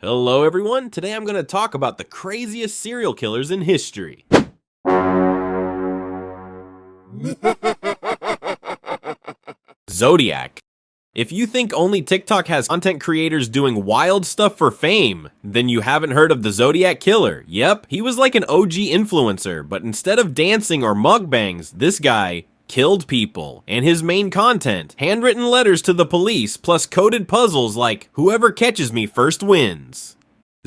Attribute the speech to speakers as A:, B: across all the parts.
A: Hello everyone, today I'm going to talk about the craziest serial killers in history. Zodiac. If you think only TikTok has content creators doing wild stuff for fame, then you haven't heard of the Zodiac Killer. Yep, he was like an OG influencer, but instead of dancing or mukbangs, this guy killed people. And his main content, handwritten letters to the police plus coded puzzles like, whoever catches me first wins.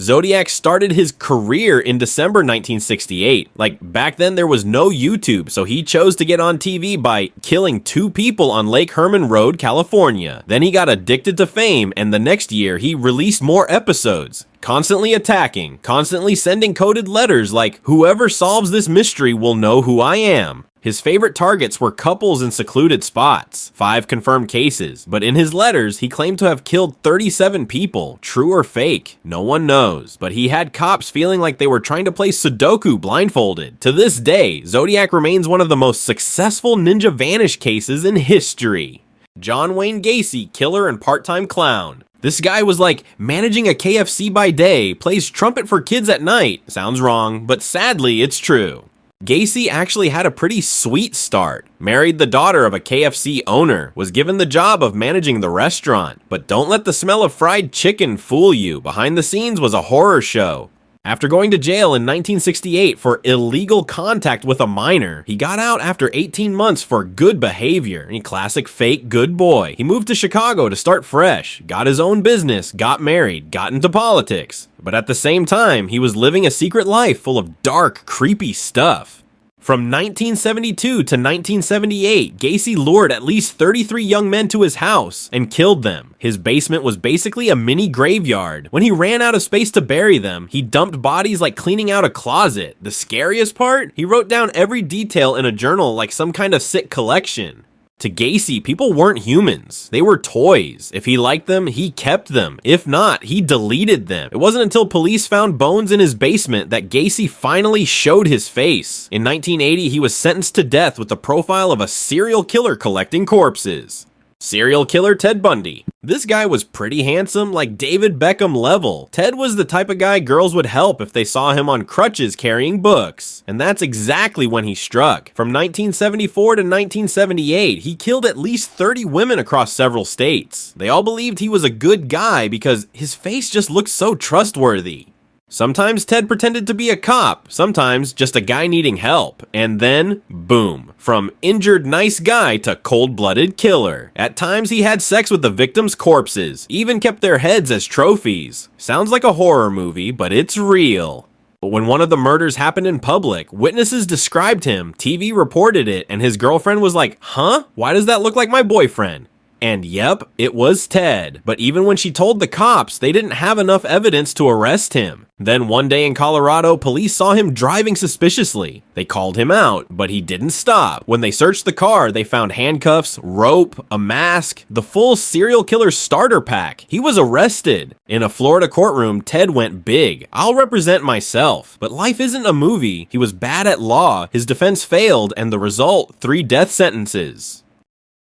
A: Zodiac started his career in December 1968. Like, back then there was no YouTube, so he chose to get on TV by killing 2 people on Lake Herman Road, California. Then he got addicted to fame, and the next year he released more episodes, constantly attacking, constantly sending coded letters like, whoever solves this mystery will know who I am. His favorite targets were couples in secluded spots, 5 confirmed cases, but in his letters, he claimed to have killed 37 people. True or fake? No one knows, but he had cops feeling like they were trying to play Sudoku blindfolded. To this day, Zodiac remains one of the most successful ninja vanish cases in history. John Wayne Gacy, killer and part-time clown. This guy was like managing a KFC by day, plays trumpet for kids at night. Sounds wrong, but sadly, it's true. Gacy actually had a pretty sweet start. Married the daughter of a KFC owner, was given the job of managing the restaurant. But don't let the smell of fried chicken fool you. Behind the scenes was a horror show. After going to jail in 1968 for illegal contact with a minor, he got out after 18 months for good behavior. A classic fake good boy. He moved to Chicago to start fresh, got his own business, got married, got into politics. But at the same time, he was living a secret life full of dark, creepy stuff. From 1972 to 1978, Gacy lured at least 33 young men to his house and killed them. His basement was basically a mini graveyard. When he ran out of space to bury them, he dumped bodies like cleaning out a closet. The scariest part? He wrote down every detail in a journal like some kind of sick collection. To Gacy, people weren't humans. They were toys. If he liked them, he kept them. If not, he deleted them. It wasn't until police found bones in his basement that Gacy finally showed his face. In 1980, he was sentenced to death with the profile of a serial killer collecting corpses. Serial killer Ted Bundy. This guy was pretty handsome, like David Beckham level. Ted was the type of guy girls would help if they saw him on crutches carrying books. And that's exactly when he struck. From 1974 to 1978, he killed at least 30 women across several states. They all believed he was a good guy because his face just looked so trustworthy. Sometimes Ted pretended to be a cop, sometimes just a guy needing help, and then, boom, from injured nice guy to cold-blooded killer. At times he had sex with the victims' corpses, even kept their heads as trophies. Sounds like a horror movie, but it's real. But when one of the murders happened in public, witnesses described him, TV reported it, and his girlfriend was like, huh? Why does that look like my boyfriend? And yep, it was Ted. But even when she told the cops, they didn't have enough evidence to arrest him. Then one day in Colorado, police saw him driving suspiciously. They called him out, but he didn't stop. When they searched the car, they found handcuffs, rope, a mask, the full serial killer starter pack. He was arrested. In a Florida courtroom, Ted went big. I'll represent myself. But life isn't a movie. He was bad at law, his defense failed, and the result, 3 death sentences.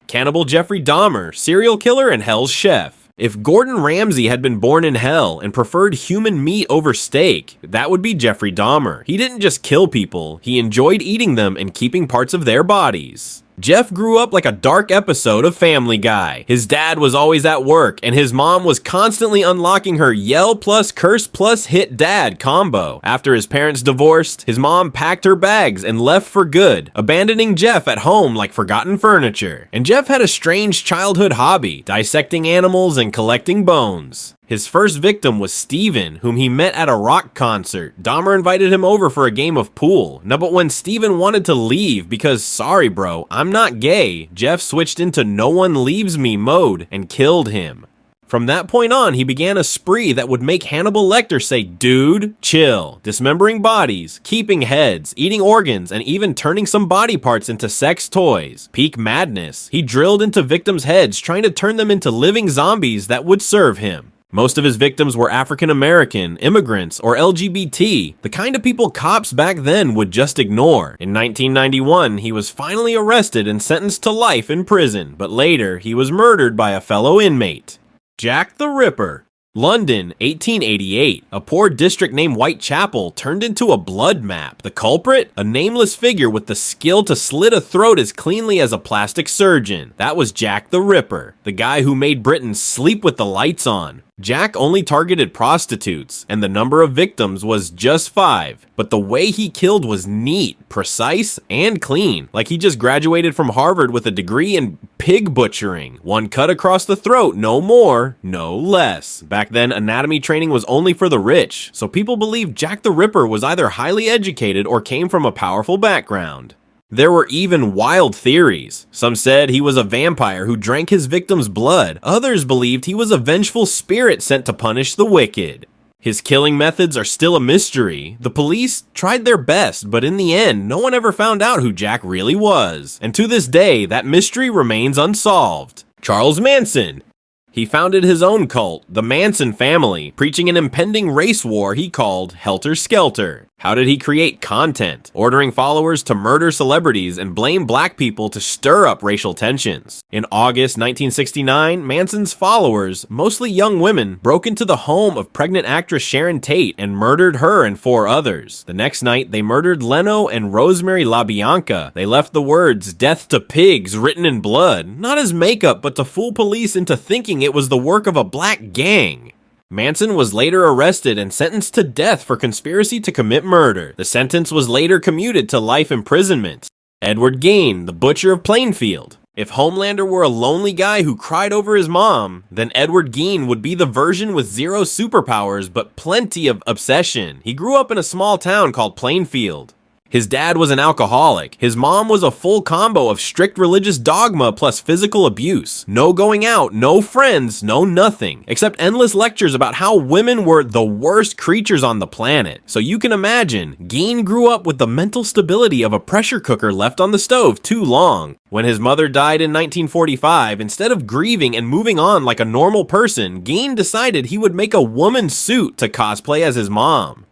A: Cannibal Jeffrey Dahmer, serial killer and Hell's chef. If Gordon Ramsay had been born in hell and preferred human meat over steak, that would be Jeffrey Dahmer. He didn't just kill people, he enjoyed eating them and keeping parts of their bodies. Jeff grew up like a dark episode of Family Guy. His dad was always at work, and his mom was constantly unlocking her yell plus curse plus hit dad combo. After his parents divorced, his mom packed her bags and left for good, abandoning Jeff at home like forgotten furniture. And Jeff had a strange childhood hobby, dissecting animals and collecting bones. His first victim was Steven, whom he met at a rock concert. Dahmer invited him over for a game of pool. Now, but when Steven wanted to leave because, sorry bro, I'm not gay, Jeff switched into no one leaves me mode and killed him. From that point on, he began a spree that would make Hannibal Lecter say, dude, chill, dismembering bodies, keeping heads, eating organs, and even turning some body parts into sex toys. Peak madness. He drilled into victims' heads, trying to turn them into living zombies that would serve him. Most of his victims were African American, immigrants, or LGBT, the kind of people cops back then would just ignore. In 1991, he was finally arrested and sentenced to life in prison, but later he was murdered by a fellow inmate. Jack the Ripper. London, 1888. A poor district named Whitechapel turned into a blood map. The culprit? A nameless figure with the skill to slit a throat as cleanly as a plastic surgeon. That was Jack the Ripper, the guy who made Britain sleep with the lights on. Jack only targeted prostitutes, and the number of victims was just 5. But the way he killed was neat, precise, and clean. Like he just graduated from Harvard with a degree in pig butchering. One cut across the throat, no more, no less. Back then, anatomy training was only for the rich, so people believed Jack the Ripper was either highly educated or came from a powerful background. There were even wild theories. Some said he was a vampire who drank his victims' blood. Others believed he was a vengeful spirit sent to punish the wicked. His killing methods are still a mystery. The police tried their best, but in the end, no one ever found out who Jack really was. And to this day, that mystery remains unsolved. Charles Manson. He founded his own cult, the Manson family, preaching an impending race war he called Helter Skelter. How did he create content? Ordering followers to murder celebrities and blame black people to stir up racial tensions. In August 1969, Manson's followers, mostly young women, broke into the home of pregnant actress Sharon Tate and murdered her and 4 others. The next night, they murdered Leno and Rosemary LaBianca. They left the words, "Death to pigs," written in blood, not as makeup, but to fool police into thinking it was the work of a black gang. Manson was later arrested and sentenced to death for conspiracy to commit murder. The sentence was later commuted to life imprisonment. Edward Gein, the butcher of Plainfield. If Homelander were a lonely guy who cried over his mom, then Edward Gein would be the version with 0 superpowers but plenty of obsession. He grew up in a small town called Plainfield. His dad was an alcoholic. His mom was a full combo of strict religious dogma plus physical abuse. No going out, no friends, no nothing, except endless lectures about how women were the worst creatures on the planet. So you can imagine, Gein grew up with the mental stability of a pressure cooker left on the stove too long. When his mother died in 1945, instead of grieving and moving on like a normal person, Gein decided he would make a woman's suit to cosplay as his mom.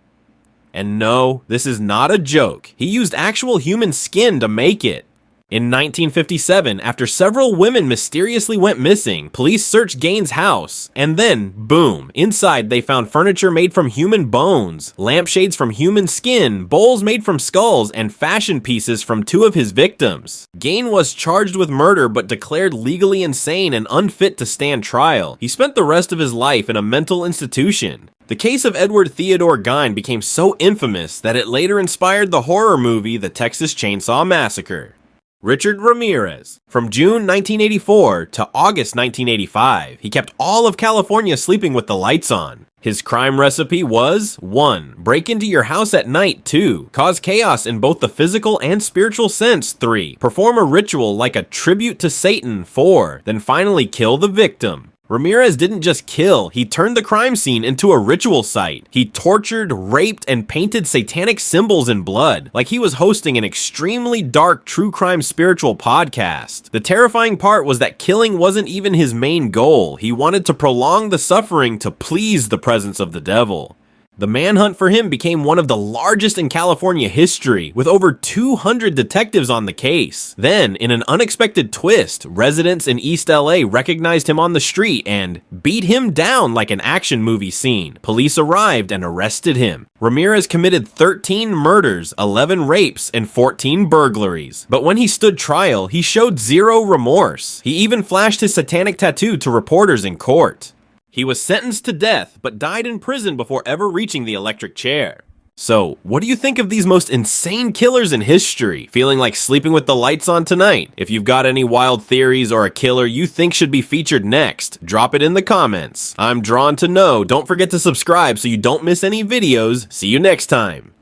A: And no, this is not a joke. He used actual human skin to make it. In 1957, after several women mysteriously went missing, police searched Gein's house, and then, boom, inside they found furniture made from human bones, lampshades from human skin, bowls made from skulls, and fashion pieces from 2 of his victims. Gein was charged with murder but declared legally insane and unfit to stand trial. He spent the rest of his life in a mental institution. The case of Edward Theodore Gein became so infamous that it later inspired the horror movie The Texas Chainsaw Massacre. Richard Ramirez. From June 1984 to August 1985, he kept all of California sleeping with the lights on. His crime recipe was 1. Break into your house at night. 2. Cause chaos in both the physical and spiritual sense. 3. Perform a ritual like a tribute to Satan. 4. Then finally kill the victim. Ramirez didn't just kill, he turned the crime scene into a ritual site. He tortured, raped, and painted satanic symbols in blood, like he was hosting an extremely dark true crime spiritual podcast. The terrifying part was that killing wasn't even his main goal. He wanted to prolong the suffering to please the presence of the devil. The manhunt for him became one of the largest in California history, with over 200 detectives on the case. Then, in an unexpected twist, residents in East LA recognized him on the street and beat him down like an action movie scene. Police arrived and arrested him. Ramirez committed 13 murders, 11 rapes, and 14 burglaries. But when he stood trial, he showed 0 remorse. He even flashed his satanic tattoo to reporters in court. He was sentenced to death, but died in prison before ever reaching the electric chair. So, what do you think of these most insane killers in history? Feeling like sleeping with the lights on tonight? If you've got any wild theories or a killer you think should be featured next, drop it in the comments. I'm drawn to know. Don't forget to subscribe so you don't miss any videos. See you next time.